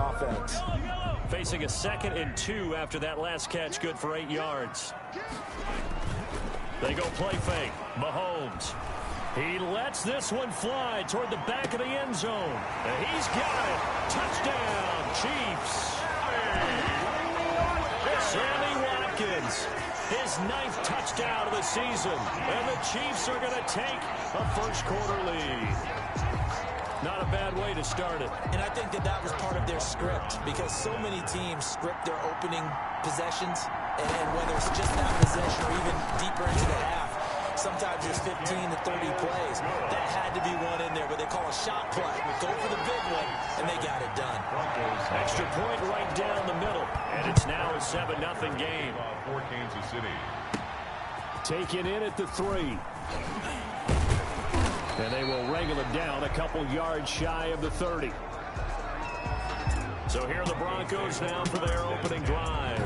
offense. Facing a 2nd and 2 after that last catch, good for 8 yards. They go play fake. Mahomes. He lets this one fly toward the back of the end zone. And he's got it. Touchdown, Chiefs. Sammy Watkins, his 9th touchdown of the season. And the Chiefs are going to take a first-quarter lead. Not a bad way to start it. And I think that was part of their script, because so many teams script their opening possessions, and whether it's just that possession or even deeper into the half, sometimes there's 15 to 30 plays. That had to be one in there, but they call a shot play. Go for the big one, and they got it done. Extra point right down the middle, and it's now a 7-0 game. For Kansas City. Taken in at the 3. And they will wrangle it down a couple yards shy of the 30. So here are the Broncos now for their opening drive.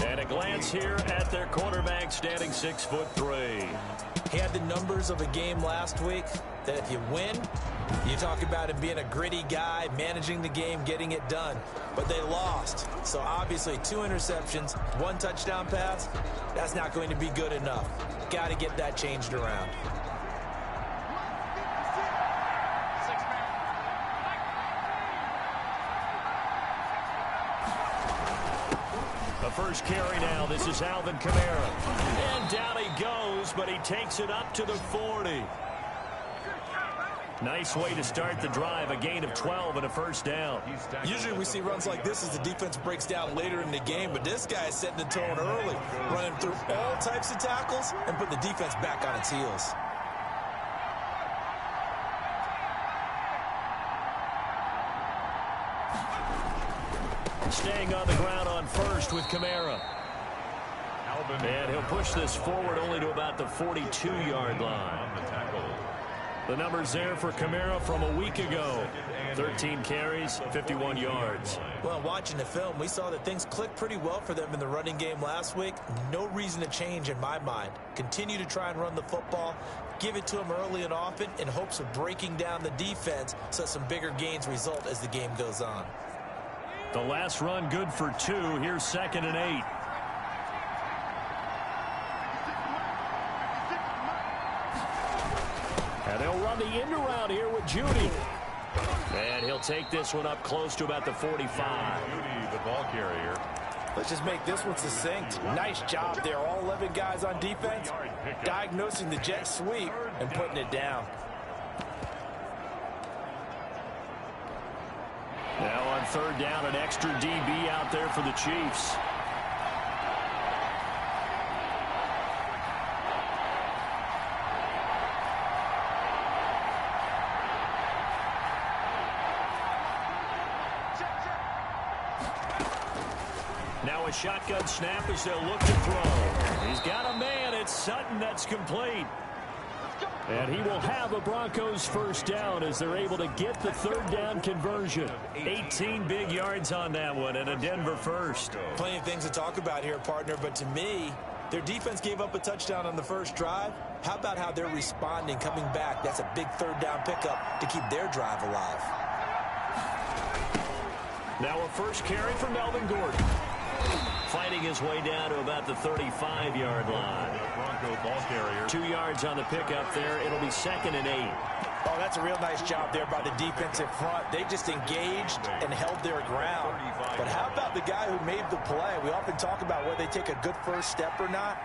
And a glance here at their quarterback, standing 6'3". He had the numbers of a game last week that if you win, you talk about him being a gritty guy, managing the game, getting it done. But they lost. So obviously 2 interceptions, 1 touchdown pass, that's not going to be good enough. Got to get that changed around. First carry now. This is Alvin Kamara. And down he goes, but he takes it up to the 40. Nice way to start the drive. A gain of 12 and a first down. Usually we see runs like this as the defense breaks down later in the game, but this guy is setting the tone early, running through all types of tackles and putting the defense back on its heels. Staying on the ground on first with Kamara. And he'll push this forward only to about the 42-yard line. The numbers there for Kamara from a week ago. 13 carries, 51 yards. Well, watching the film, we saw that things clicked pretty well for them in the running game last week. No reason to change in my mind. Continue to try and run the football, give it to them early and often in hopes of breaking down the defense so some bigger gains result as the game goes on. The last run good for 2. Here's 2nd and 8. And they'll run the end around here with Judy. And he'll take this one up close to about the 45. Judy, the ball carrier. Let's just make this one succinct. Nice job there. All 11 guys on defense diagnosing the jet sweep and putting it down. Now on 3rd down, an extra DB out there for the Chiefs. Now a shotgun snap as they'll look to throw. He's got a man. It's Sutton that's complete. And he will have a Broncos first down as they're able to get the 3rd down conversion. 18 big yards on that one and a Denver first. Plenty of things to talk about here, partner, but to me, their defense gave up a touchdown on the first drive. How about how they're responding, coming back? That's a big 3rd down pickup to keep their drive alive. Now a first carry for Melvin Gordon. Fighting his way down to about the 35-yard line. Bronco ball carrier. 2 yards on the pickup there. It'll be 2nd and 8. Oh, that's a real nice job there by the defensive front. They just engaged and held their ground. But how about the guy who made the play? We often talk about whether they take a good first step or not.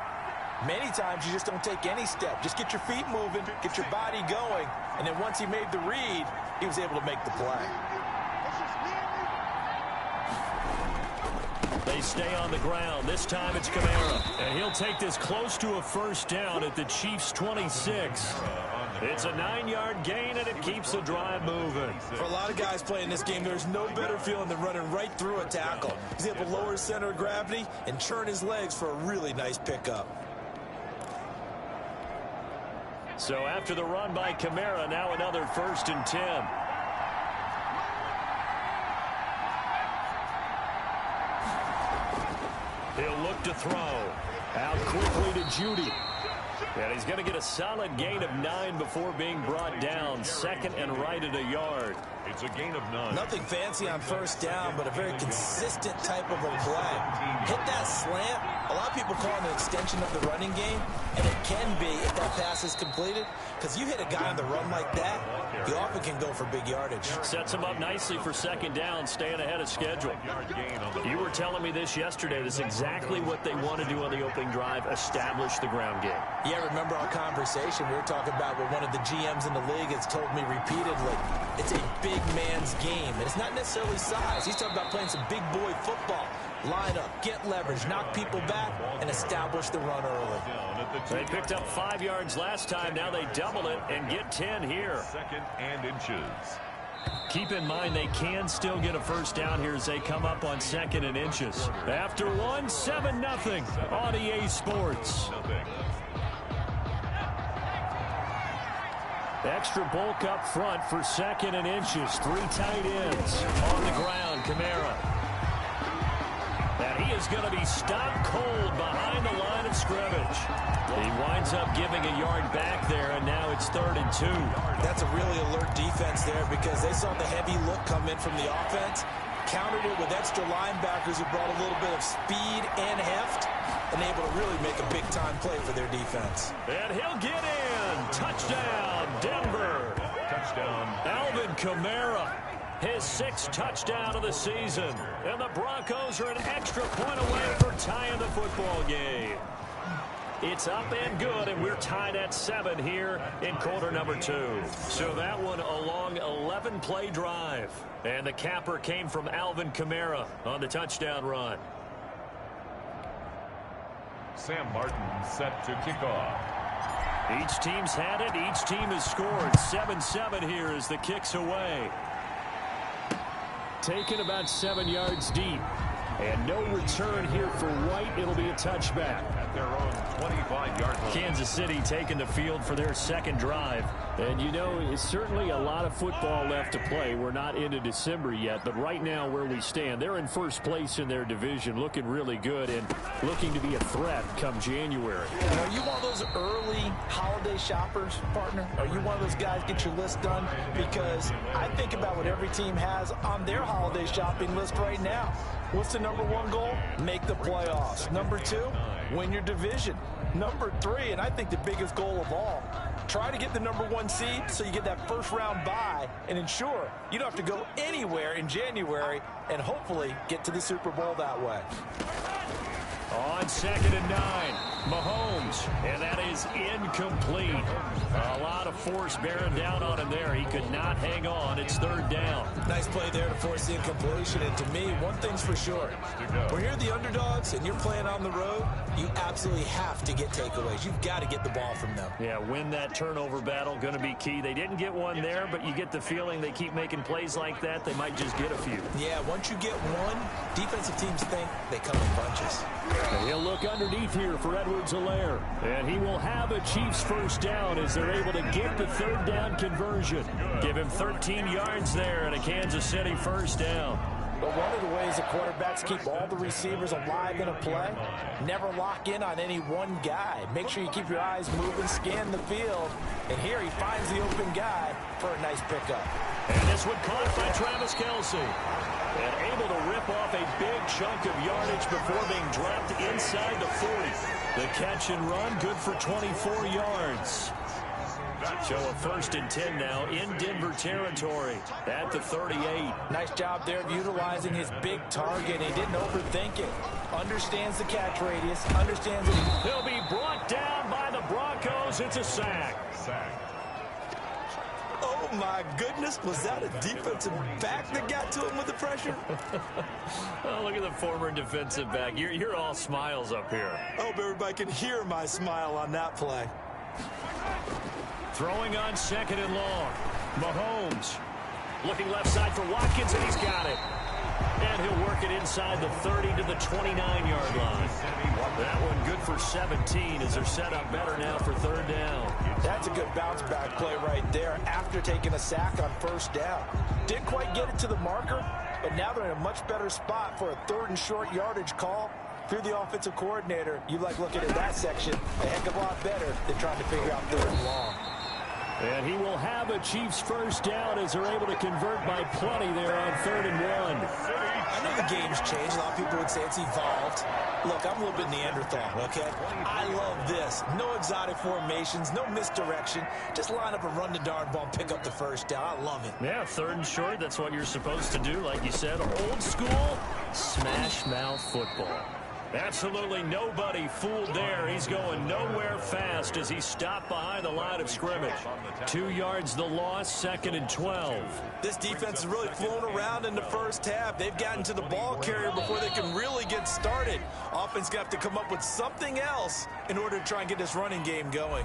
Many times you just don't take any step. Just get your feet moving, get your body going, and then once he made the read, he was able to make the play. They stay on the ground. This time it's Kamara. And he'll take this close to a first down at the Chiefs' 26. It's a 9-yard gain, and it keeps the drive moving. For a lot of guys playing this game, there's no better feeling than running right through a tackle. He's able to lower his center of gravity and churn his legs for a really nice pickup. So after the run by Kamara, now another 1st and 10. He'll look to throw. Out quickly to Judy. And he's going to get a solid gain of 9 before being brought down. 2nd and right at a yard. It's a gain of 9. Nothing fancy on first down, but a very consistent type of a play. Hit that slant. A lot of people call it an extension of the running game, and it can be if that pass is completed, because you hit a guy on the run like that, you often can go for big yardage. Sets him up nicely for second down, staying ahead of schedule. You were telling me this yesterday. This is exactly what they want to do on the opening drive, establish the ground game. Yeah, remember our conversation. We were talking about what one of the GMs in the league has told me repeatedly. It's a big man's game, and it's not necessarily size. He's talking about playing some big boy football. Line up, get leverage, knock people back, and establish the run early. They picked up 5 yards last time. Now they double it and get 10 here. 2nd and inches. Keep in mind they can still get a first down here as they come up on 2nd and inches. After one, 7-0 on EA Sports. Extra bulk up front for 2nd and inches. 3 tight ends on the ground. Kamara. And he is going to be stopped cold behind the line of scrimmage. He winds up giving a yard back there, and now it's 3rd and 2. That's a really alert defense there because they saw the heavy look come in from the offense, countered it with extra linebackers who brought a little bit of speed and heft, and able to really make a big-time play for their defense. And he'll get in. Touchdown, Denver. Touchdown. Alvin Kamara. His 6th touchdown of the season. And the Broncos are an extra point away for tying the football game. It's up and good, and we're tied at 7 here in quarter number 2. So that one a long 11-play drive. And the capper came from Alvin Kamara on the touchdown run. Sam Martin set to kick off. Each team's had it. Each team has scored. 7-7 here as the kick's away. Taken about 7 yards deep. And no return here for White. It'll be a touchback. At their own 25-yard line. Kansas City taking the field for their 2nd drive. And, you know, it's certainly a lot of football left to play. We're not into December yet, but right now where we stand, they're in first place in their division, looking really good and looking to be a threat come January. And are you one of those early holiday shoppers, partner? Are you one of those guys get your list done? Because I think about what every team has on their holiday shopping list right now. What's the number 1 goal? Make the playoffs. Number 2, win your division. Number 3, and I think the biggest goal of all, try to get the number 1 seed so you get that first-round bye and ensure you don't have to go anywhere in January and hopefully get to the Super Bowl that way. On 2nd and 9, Mahomes, and that is incomplete. A lot of force bearing down on him there. He could not hang on. It's 3rd down. Nice play there to force the incompletion. And to me, one thing's for sure. When you're the underdogs and you're playing on the road, you absolutely have to get takeaways. You've got to get the ball from them. Yeah, win that turnover battle, going to be key. They didn't get one there, but you get the feeling they keep making plays like that, they might just get a few. Yeah, once you get one, defensive teams think they come in bunches. And he'll look underneath here for Edwards-Helaire. And he will have a Chiefs first down as they're able to get the 3rd down conversion. Give him 13 yards there and a Kansas City first down. But one of the ways the quarterbacks keep all the receivers alive in a play, never lock in on any one guy. Make sure you keep your eyes moving, scan the field. And here he finds the open guy for a nice pickup. And this one caught by Travis Kelce. And able to rip off a big chunk of yardage before being dropped inside the 40. The catch and run, good for 24 yards. So a 1st and 10 now in Denver territory at the 38. Nice job there of utilizing his big target. He didn't overthink it. Understands the catch radius. Understands it. He'll be brought down by the Broncos. It's a sack. Oh, my goodness. Was that a defensive back that got to him with the pressure? Oh, look at the former defensive back. You're all smiles up here. I hope everybody can hear my smile on that play. Throwing on 2nd and long. Mahomes looking left side for Watkins, and he's got it. And he'll work it inside the 30 to the 29-yard line. That one good for 17 as they're set up better now for 3rd down. That's a good bounce-back play right there after taking a sack on 1st down. Didn't quite get it to the marker, but now they're in a much better spot for a 3rd and short yardage call. If you're the offensive coordinator, you like looking at that section a heck of a lot better than trying to figure out 3rd and long. And he will have a Chiefs first down as they're able to convert by plenty there on 3rd and 1. I know the game's changed. A lot of people would say it's evolved. Look, I'm a little bit Neanderthal, okay? I love this. No exotic formations, no misdirection. Just line up and run the darn ball and pick up the first down. I love it. Yeah, 3rd and short, that's what you're supposed to do. Like you said, old school, smash mouth football. Absolutely nobody fooled there. He's going nowhere fast as he stopped behind the line of scrimmage. 2 yards the loss, 2nd and 12. This defense is really flown around in the first half. They've gotten to the ball carrier before they can really get started. Offense got to come up with something else in order to try and get this running game going.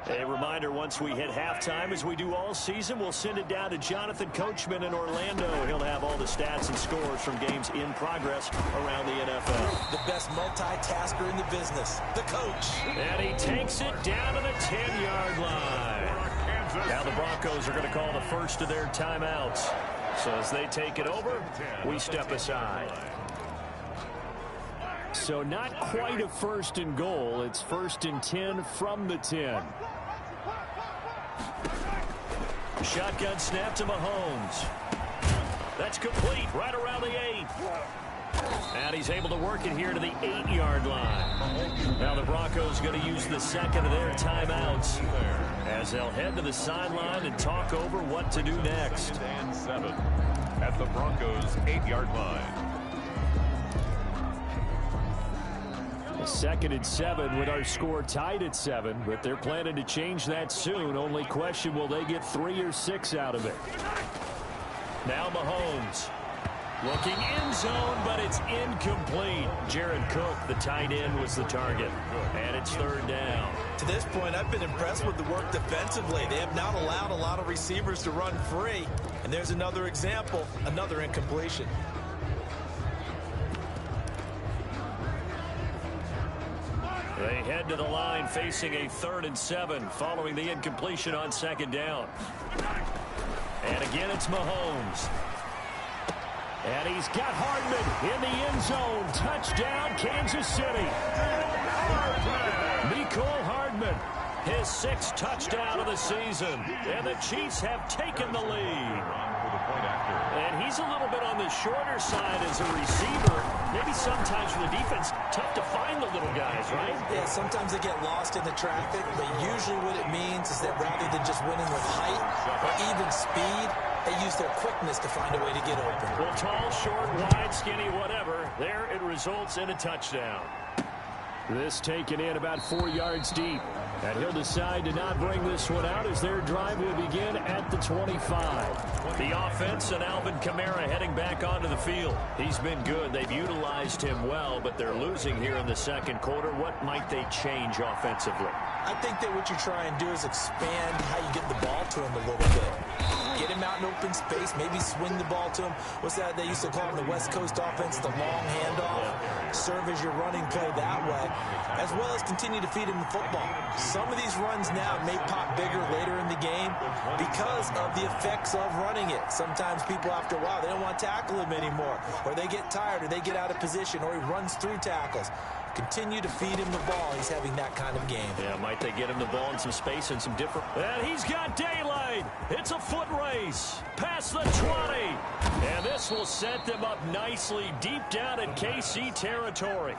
A reminder, once we hit halftime, as we do all season, we'll send it down to Jonathan Coachman in Orlando. He'll have all the stats and scores from games in progress around the NFL. The best multitasker in the business, the coach. And he takes it down to the 10-yard line. Now the Broncos are going to call the first of their timeouts. So as they take it over, we step aside. So not quite a 1st and goal. It's 1st and 10 from the 10. Shotgun snap to Mahomes. That's complete right around the 8. And he's able to work it here to the 8-yard line. Now the Broncos going to use the 2nd of their timeouts as they'll head to the sideline and talk over what to do next. 2nd and 7 at the Broncos' 8-yard line. 2nd and 7 with our score tied at 7, but they're planning to change that soon. Only question, will they get 3 or 6 out of it? Now Mahomes looking end zone, but it's incomplete. Jared Cook, the tight end, was the target, and it's 3rd down. To this point, I've been impressed with the work defensively. They have not allowed a lot of receivers to run free, and there's another example, another incompletion. They head to the line facing a 3rd and 7 following the incompletion on 2nd down. And again, it's Mahomes. And he's got Hardman in the end zone. Touchdown, Kansas City. Mecole Hardman, his 6th touchdown of the season. And the Chiefs have taken the lead. And he's a little bit on the shorter side as a receiver. Maybe sometimes for the defense, tough to find the little guys, right? Yeah, sometimes they get lost in the traffic, but usually what it means is that rather than just winning with height or even speed, they use their quickness to find a way to get open. Well, tall, short, wide, skinny, whatever, there it results in a touchdown. This taken in about 4 yards deep. And he'll decide to not bring this one out as their drive will begin at the 25. The offense and Alvin Kamara heading back onto the field. He's been good. They've utilized him well, but they're losing here in the 2nd quarter. What might they change offensively? I think that what you try and do is expand how you get the ball to him a little bit. Get him out in open space, maybe swing the ball to him. What's that they used to call in the West Coast offense, the long handoff? Serve as your running play that way, as well as continue to feed him the football. Some of these runs now may pop bigger later in the game because of the effects of running it. Sometimes people, after a while, they don't want to tackle him anymore, or they get tired, or they get out of position, or he runs through tackles. Continue to feed him the ball. He's having that kind of game. Yeah, might they get him the ball in some space and some different... And he's got daylight. It's a foot race. Past the 20. And this will set them up nicely deep down in KC territory.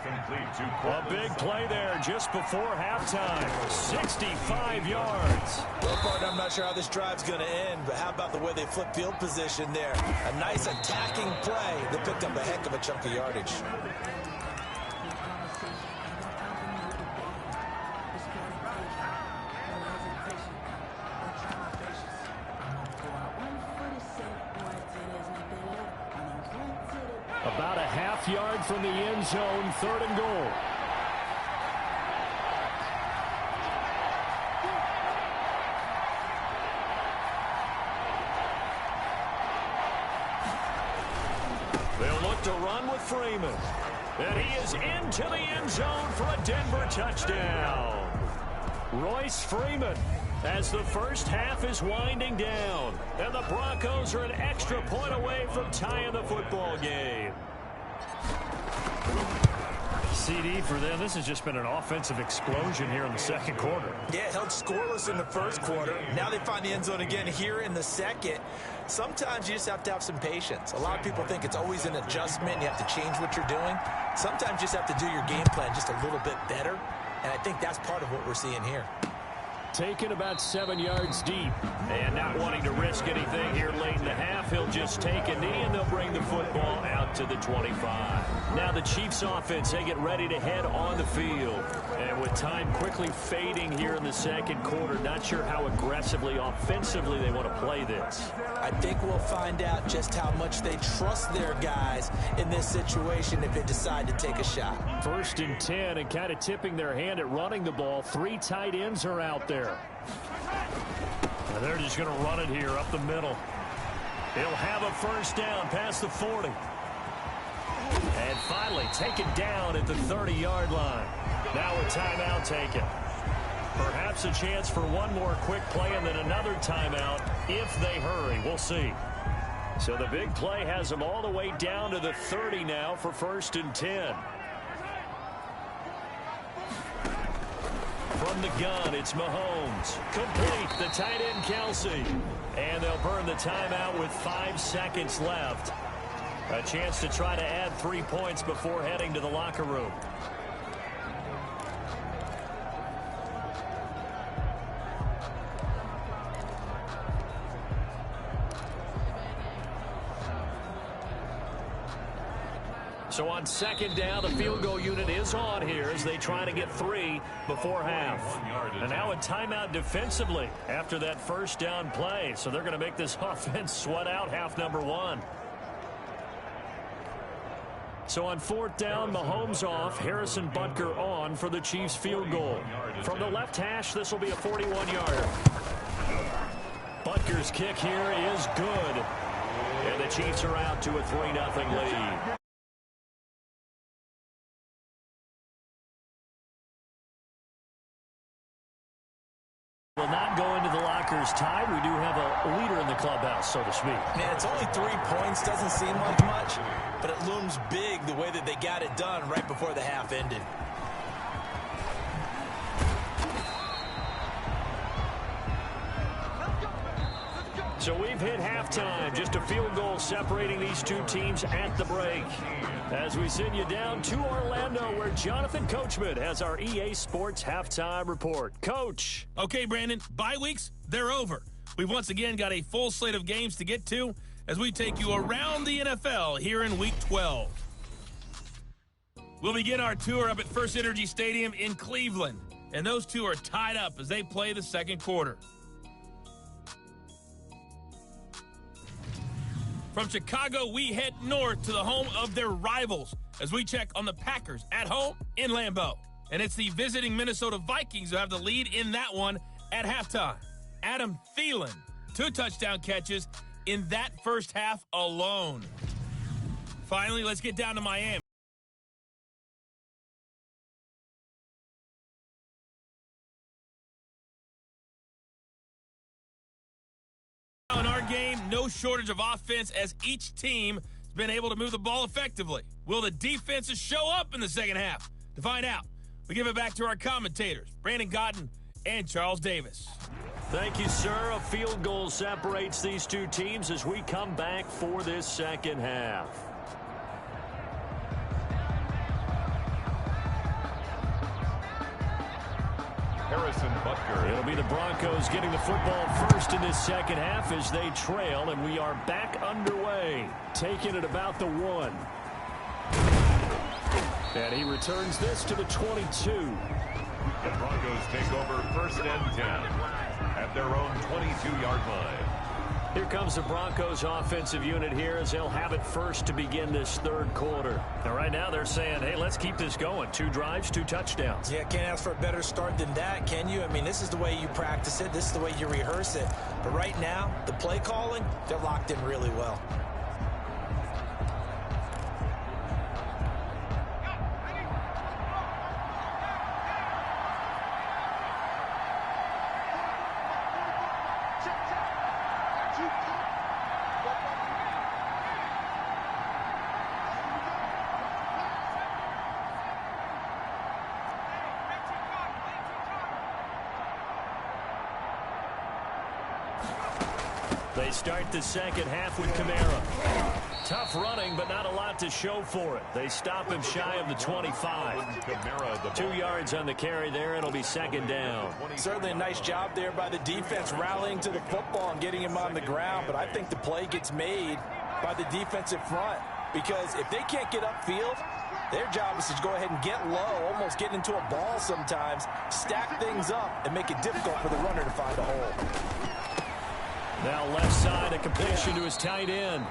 A big play there just before halftime. 65 yards. Well, partner, I'm not sure how this drive's going to end, but how about the way they flip field position there? A nice attacking play. They picked up a heck of a chunk of yardage. About a half yard from the end zone, 3rd and goal. They'll look to run with Freeman. And he is into the end zone for a Denver touchdown. Royce Freeman as the first half is winding down. And the Broncos are an extra point away from tying the football game. CD for them. This has just been an offensive explosion here in the second quarter. Yeah, held scoreless in the first quarter. Now they find the end zone again here in the second. Sometimes you just have to have some patience. A lot of people think it's always an adjustment. You have to change what you're doing. Sometimes you just have to do your game plan just a little bit better. And I think that's part of what we're seeing here. Taken about 7 yards deep. And not wanting to risk anything here late in the half, he'll just take a knee and they'll bring the football out to the 25. Now the Chiefs offense, they get ready to head on the field. And with time quickly fading here in the second quarter, not sure how aggressively, offensively they want to play this. I think we'll find out just how much they trust their guys in this situation if they decide to take a shot. 1st and 10 and kind of tipping their hand at running the ball. 3 tight ends are out there. And they're just going to run it here up the middle. He'll have a first down past the 40. And finally taken down at the 30-yard line. Now a timeout taken. Perhaps a chance for one more quick play and then another timeout if they hurry. We'll see. So the big play has them all the way down to the 30 now for 1st and 10. From the gun, it's Mahomes. Complete, the tight end, Kelsey. And they'll burn the timeout with 5 seconds left. A chance to try to add 3 points before heading to the locker room. So on 2nd down, the field goal unit is on here as they try to get 3 before half. And now a timeout defensively after that first down play. So they're going to make this offense sweat out half number 1. So on 4th down, Mahomes off, Harrison Butker on for the Chiefs field goal. From the left hash, this will be a 41-yarder. Butker's kick here is good. And the Chiefs are out to a 3-0 lead. Will not go into the lockers tied. We do have a leader in the clubhouse, so to speak. Man, it's only 3 points. Doesn't seem like much, but it looms big the way that they got it done right before the half ended. So we've hit halftime. Just a field goal separating these two teams at the break. As we send you down to Orlando, where Jonathan Coachman has our EA Sports halftime report. Coach. Okay, Brandon, bye weeks, they're over. We've once again got a full slate of games to get to as we take you around the NFL here in Week 12. We'll begin our tour up at First Energy Stadium in Cleveland, and those two are tied up as they play the second quarter. From Chicago, we head north to the home of their rivals as we check on the Packers at home in Lambeau. And it's the visiting Minnesota Vikings who have the lead in that one at halftime. Adam Thielen, 2 touchdown catches in that first half alone. Finally, let's get down to Miami. In our game, no shortage of offense as each team has been able to move the ball effectively. Will the defenses show up in the second half? To find out, we give it back to our commentators, Brandon Godden and Charles Davis. Thank you, sir. A field goal separates these two teams as we come back for this second half. Harrison Butker. It'll be the Broncos getting the football first in this second half as they trail, and we are back underway. Taking it about the 1. And he returns this to the 22. The Broncos take over 1st and 10 at their own 22-yard line. Here comes the Broncos offensive unit here as they'll have it first to begin this third quarter. Now, right now they're saying, hey, let's keep this going. 2 drives, 2 touchdowns. Yeah, can't ask for a better start than that, can you? I mean, this is the way you practice it. This is the way you rehearse it. But right now, the play calling, they're locked in really well. They start the second half with Kamara. Tough running, but not a lot to show for it. They stop him shy of the 25. 2 yards on the carry there. It'll be second down. Certainly a nice job there by the defense rallying to the football and getting him on the ground. But I think the play gets made by the defensive front, because if they can't get upfield, their job is to go ahead and get low, almost get into a ball sometimes, stack things up, and make it difficult for the runner to find a hole. Now left side, a completion to his tight end.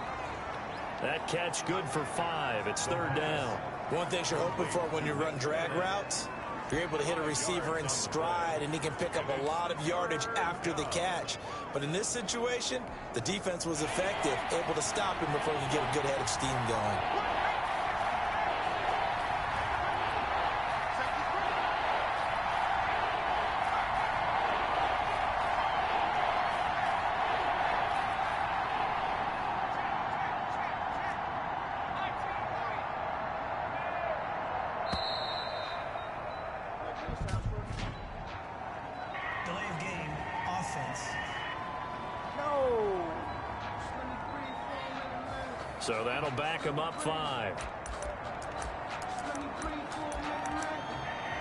That catch good for 5. It's third down. One thing you're hoping for when you run drag routes, you're able to hit a receiver in stride, and he can pick up a lot of yardage after the catch. But in this situation, the defense was effective, able to stop him before he could get a good head of steam going. So that'll back him up 5.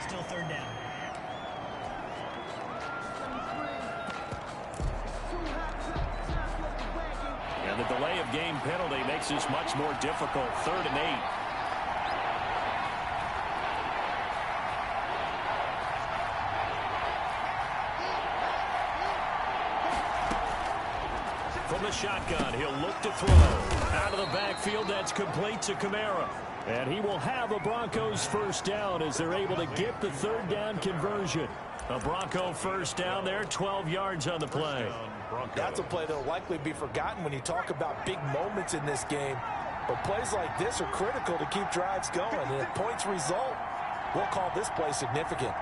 Still third down. And the delay of game penalty makes this much more difficult. 3rd and 8. From the shotgun, he'll look to throw. Out of the backfield, that's complete to Kamara. And he will have a Broncos first down as they're able to get the third down conversion. A Bronco first down there, 12 yards on the play. That's a play that will likely be forgotten when you talk about big moments in this game. But plays like this are critical to keep drives going. And if points result, we'll call this play significant.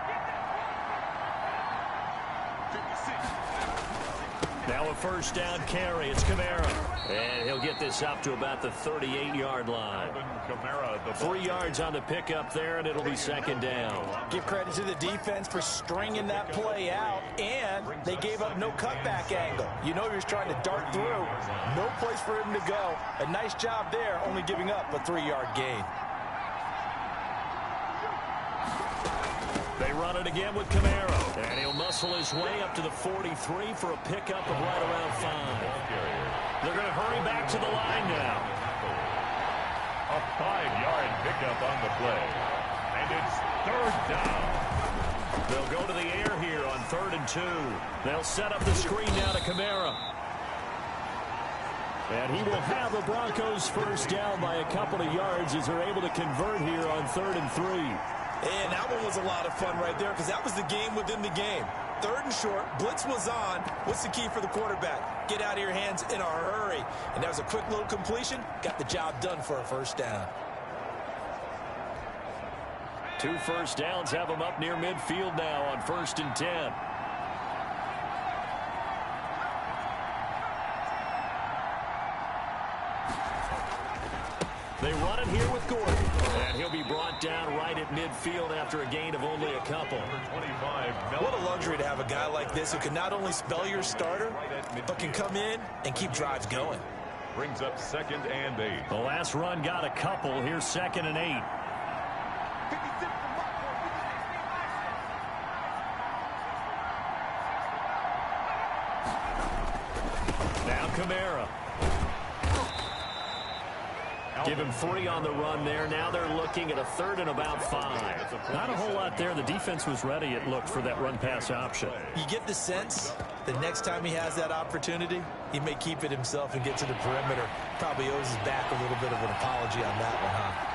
Now a first down carry. It's Kamara. And he'll get this up to about the 38-yard line. 3 yards on the pickup there, and it'll be second down. Give credit to the defense for stringing that play out, and they gave up no cutback angle. You know you're trying to dart through. No place for him to go. A nice job there, only giving up a 3-yard gain. They run it again with Kamara. And he'll muscle his way up to the 43 for a pickup of right around 5. They're going to hurry back to the line now. A 5-yard pickup on the play. And it's third down. They'll go to the air here on 3rd and 2. They'll set up the screen now to Kamara. And he will have the Broncos first down by a couple of yards as they're able to convert here on 3rd and 3. And that one was a lot of fun right there, because that was the game within the game. 3rd and short, blitz was on. What's the key for the quarterback? Get out of your hands in a hurry. And that was a quick little completion. Got the job done for a first down. 2 first downs have them up near midfield now on 1st and 10. They run it here with Gordon. And he'll be brought down right at midfield after a gain of only a couple. What a luxury to have a guy like this who can not only spell your starter, but can come in and keep drives going. Brings up 2nd and 8. The last run got a couple. Here's 2nd and 8. Now Kamara. Give him 3 on the run there. Now they're looking at a 3rd and about 5. Not a whole lot there. The defense was ready, it looked, for that run-pass option. You get the sense the next time he has that opportunity, he may keep it himself and get to the perimeter. Probably owes his back a little bit of an apology on that one, huh?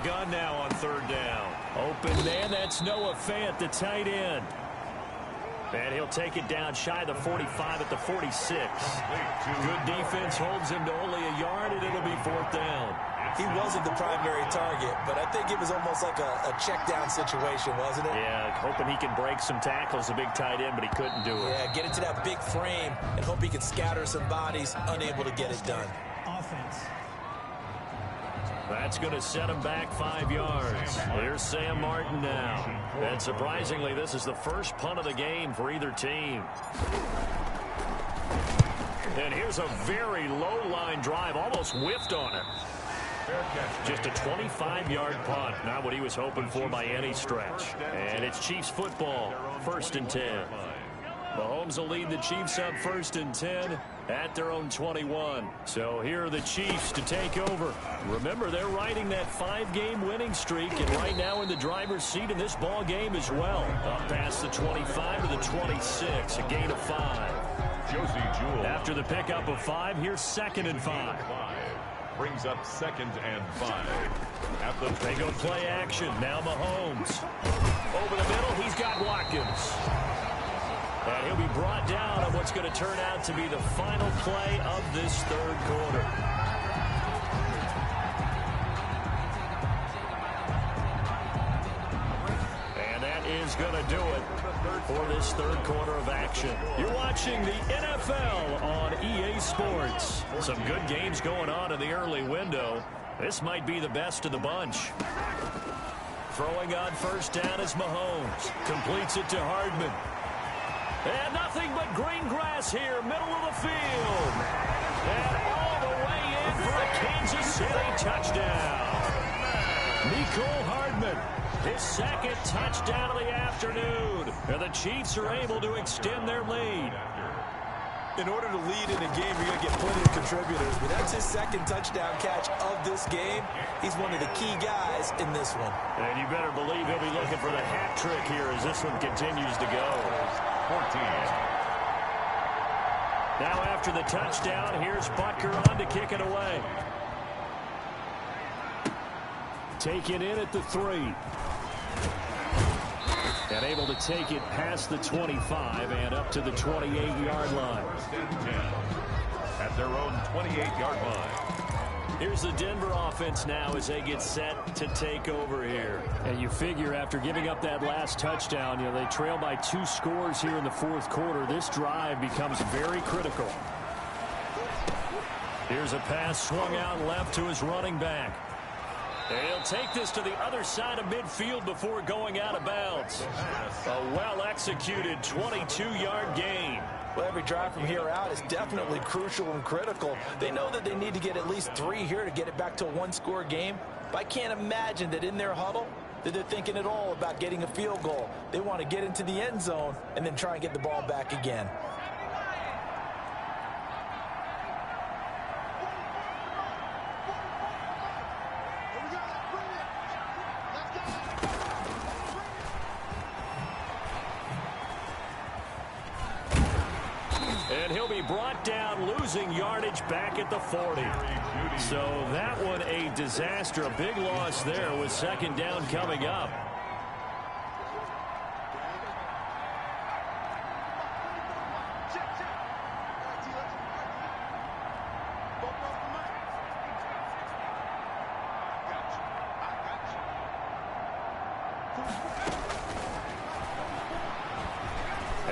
Gun now on 3rd down. Open man, that's Noah Fant, the tight end. And he'll take it down shy of the 45 at the 46. Good defense holds him to only a yard, and it'll be 4th down. He wasn't the primary target, but I think it was almost like a check down situation, wasn't it? Yeah, hoping he can break some tackles, the big tight end, but he couldn't do it. Yeah, get into that big frame and hope he can scatter some bodies, unable to get it done. Offense. That's going to set him back 5 yards. Here's Sam Martin now. And surprisingly, this is the first punt of the game for either team. And here's a very low-line drive, almost whiffed on it. Just a 25-yard punt, not what he was hoping for by any stretch. And it's Chiefs football, 1st and 10. Mahomes will lead the Chiefs up 1st and 10 at their own 21. So here are the Chiefs to take over. Remember, they're riding that 5-game winning streak, and right now in the driver's seat in this ball game as well. Up past the 25 to the 26, a gain of 5. After the pickup of 5, here's 2nd and 5. Brings up 2nd and 5. They go play action. Now Mahomes. Over the middle, he's got Watkins. And he'll be brought down on what's going to turn out to be the final play of this 3rd quarter. And that is going to do it for this 3rd quarter of action. You're watching the NFL on EA Sports. Some good games going on in the early window. This might be the best of the bunch. Throwing on 1st down is Mahomes. Completes it to Hardman. And nothing but green grass here, middle of the field. And all the way in for a Kansas City touchdown. Mecole Hardman, his 2nd touchdown of the afternoon. And the Chiefs are able to extend their lead. In order to lead in a game, you're going to get plenty of contributors, but that's his 2nd touchdown catch of this game. He's one of the key guys in this one. And you better believe he'll be looking for the hat trick here as this one continues to go. 14. Now after the touchdown, here's Butker on to kick it away. Taken in at the 3. And able to take it past the 25 and up to the 28-yard line. At their own 28-yard line. Here's the Denver offense now as they get set to take over here. And you figure after giving up that last touchdown, you know, they trail by 2 scores here in the 4th quarter. This drive becomes very critical. Here's a pass swung out left to his running back. And he'll take this to the other side of midfield before going out of bounds. A well-executed 22-yard gain. Well, every drive from here out is definitely crucial and critical. They know that they need to get at least 3 here to get it back to a 1-score game. But I can't imagine that in their huddle that they're thinking at all about getting a field goal. They want to get into the end zone and then try and get the ball back again. And he'll be brought down, losing yardage back at the 40. So that one a disaster. A big loss there with 2nd down coming up.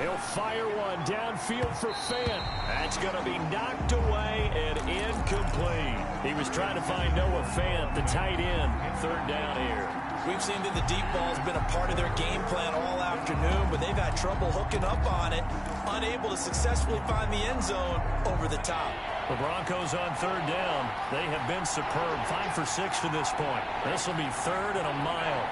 He'll fire one downfield for Fant. That's going to be knocked away and incomplete. He was trying to find Noah Fant, the tight end. 3rd down here. We've seen that the deep ball's been a part of their game plan all afternoon, but they've had trouble hooking up on it, unable to successfully find the end zone over the top. The Broncos on 3rd down. They have been superb. 5 for 6 to this point. This will be 3rd and a mile.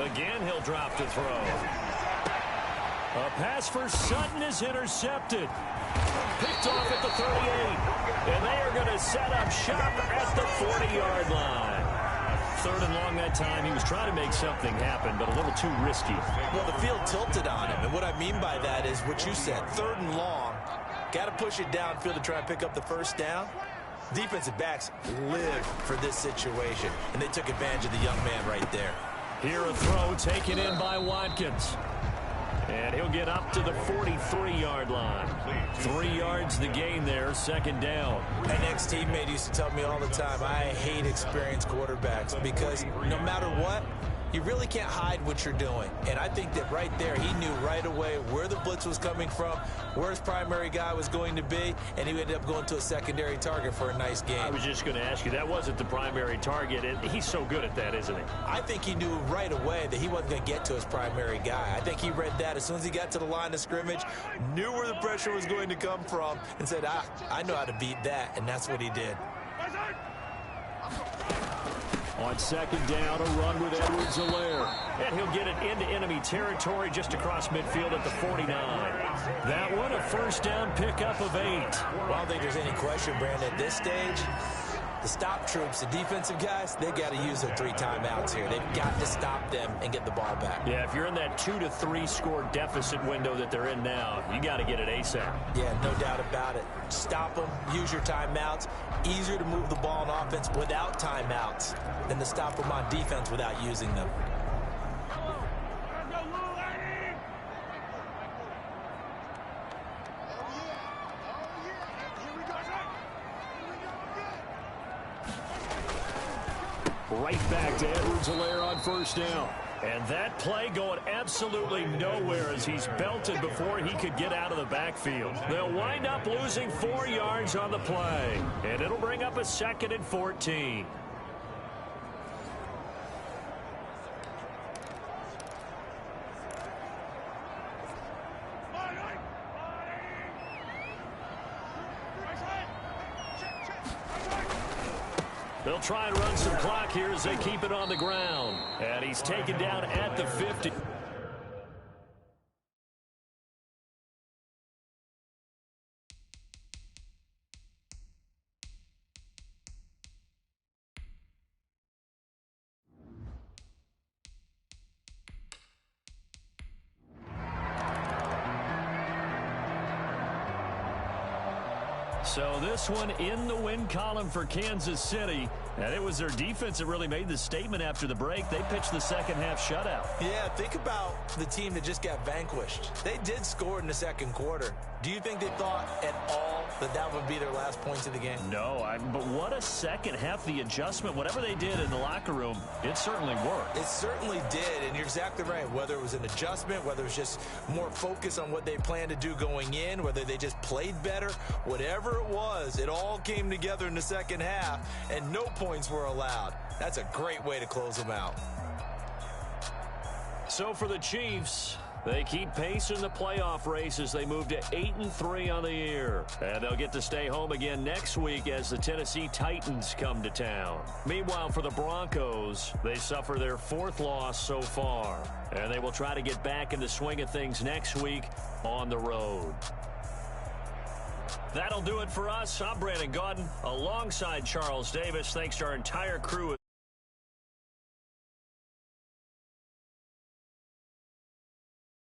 Again, he'll drop to throw. A pass for Sutton is intercepted. Picked off at the 38. And they are going to set up shop at the 40-yard line. 3rd and long that time. He was trying to make something happen, but a little too risky. Well, the field tilted on him. And what I mean by that is what you said. 3rd and long. Got to push it downfield to try and pick up the 1st down. Defensive backs live for this situation, and they took advantage of the young man right there. Here a throw taken in by Watkins. And he'll get up to the 43-yard line. 3 yards the gain there, second down. An ex-teammate used to tell me all the time, I hate experienced quarterbacks because no matter what, you really can't hide what you're doing. And I think that right there, he knew right away where the blitz was coming from, where his primary guy was going to be, and he ended up going to a secondary target for a nice game. I was just going to ask you, that wasn't the primary target. He's so good at that, isn't he? I think he knew right away that he wasn't going to get to his primary guy. I think he read that as soon as he got to the line of scrimmage, knew where the pressure was going to come from, and said, I know how to beat that, and that's what he did. On second down, a run with Edwards-Helaire. And he'll get it into enemy territory just across midfield at the 49. That one, a first down pickup of 8. Well, I don't think there's any question, Brandon, at this stage, the stop troops, the defensive guys, they got to use their 3 timeouts here. They've got to stop them and get the ball back. Yeah, if you're in that 2 to 3 score deficit window that they're in now, you got to get it ASAP. Yeah, no doubt about it. Stop them, use your timeouts. Easier to move the ball on offense without timeouts than to stop them on defense without using them. Right back to Edwards-Helaire on first down. And that play going absolutely nowhere as he's belted before he could get out of the backfield. They'll wind up losing 4 yards on the play. And it'll bring up a 2nd and 14. They'll try and run some clock here as they keep it on the ground. And he's taken down at the 50. So this one in the win column for Kansas City. And it was their defense that really made the statement after the break. They pitched the second half shutout. Yeah, think about the team that just got vanquished. They did score in the second quarter. Do you think they thought at all that that would be their last points of the game? No, but what a second half. The adjustment, whatever they did in the locker room, it certainly worked. It certainly did, and you're exactly right. Whether it was an adjustment, whether it was just more focus on what they planned to do going in, whether they just played better, whatever it was, it all came together in the second half, and no points were allowed. That's a great way to close them out. So for the Chiefs, they keep pace in the playoff race as they move to 8-3 on the year. And they'll get to stay home again next week as the Tennessee Titans come to town. Meanwhile, for the Broncos, they suffer their 4th loss so far. And they will try to get back in the swing of things next week on the road. That'll do it for us. I'm Brandon Gaudin alongside Charles Davis. Thanks to our entire crew.